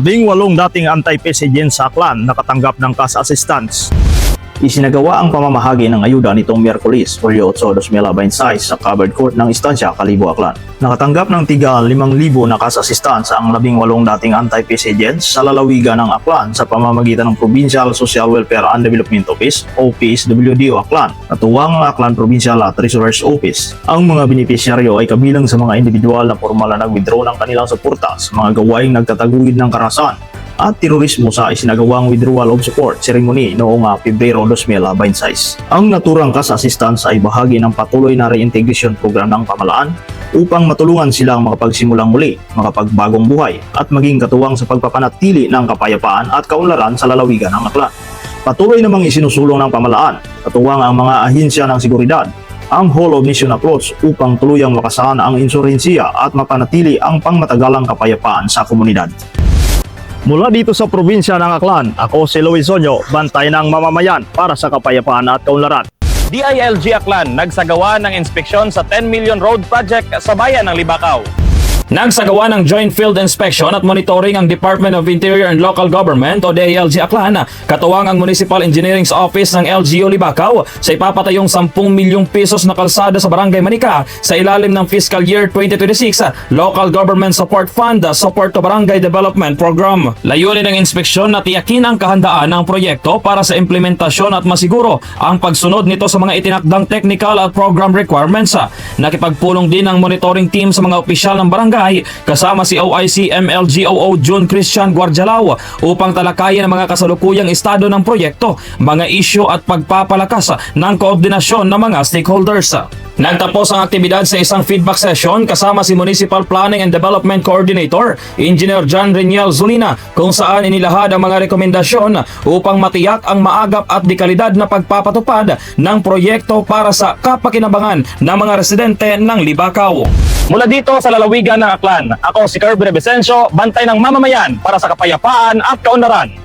18 dating anti-PCGN sa Aklan nakatanggap ng cash assistance. Isinagawa ang pamamahagi ng ayuda nitong Miyerkules, Hulyo 8, 2026 sa covered court ng Istansya, Kalibo, Aklan. Nakatanggap ng tiga 5,000 na cash assistance ang 18 dating anti-PCGN sa lalawigan ng Aklan sa pamamagitan ng Provincial Social Welfare and Development Office o PSWDO Aklan at tuwang Aklan Provincial Treasurer's Office. Ang mga benepisyaryo ay kabilang sa mga individual na formal na nag-withdraw ng kanilang suporta sa mga gawaing nagtataguyod ng karahasan at terorismo sa isinagawang withdrawal of support ceremony noong Pebrero 2026. Ang naturang cash assistance ay bahagi ng patuloy na reintegration program ng pamahalaan upang matulungan silang makapagsimulang muli, makapagbagong buhay at maging katuwang sa pagpapanatili ng kapayapaan at kaunlaran sa lalawigan ng Aklan. Patuloy namang isinusulong ng pamahalaan, katuwang ang mga ahensya ng seguridad, ang whole of nation approach upang tuluyang makasahan ang insurensiya at mapanatili ang pangmatagalang kapayapaan sa komunidad. Mula dito sa probinsya ng Aklan, ako si Luis Sonyo, bantay ng mamamayan para sa kapayapaan at kaunlaran. DILG Aklan nagsagawa ng inspeksyon sa 10 million road project sa bayan ng Libakaw. Nagsagawa ng joint field inspection at monitoring ang Department of Interior and Local Government o DILG Aklan, katuwang ang Municipal Engineering Office ng LGU Libakaw sa ipapatayong 10 milyong pesos na kalsada sa Barangay Manika sa ilalim ng Fiscal Year 2026 Local Government Support Fund Support to Barangay Development Program. Layunin ng inspeksyon na tiyakin ang kahandaan ng proyekto para sa implementasyon at masiguro ang pagsunod nito sa mga itinakdang technical at program requirements. Nakipagpulong din ang monitoring team sa mga opisyal ng barangay kasama si OIC MLGOO June Christian Guarjalao upang talakayan ang mga kasalukuyang estado ng proyekto, mga isyu at pagpapalakas ng koordinasyon ng mga stakeholders. Nagtapos ang aktibidad sa isang feedback session kasama si Municipal Planning and Development Coordinator, Engineer John Reniel Zulina, kung saan inilahad ang mga rekomendasyon upang matiyak ang maagap at dekalidad na pagpapatupad ng proyekto para sa kapakinabangan ng mga residente ng Libakaw. Mula dito sa lalawigan ng Aklan, ako si Kirby Rebesencio, bantay ng mamamayan para sa kapayapaan at kaunlaran.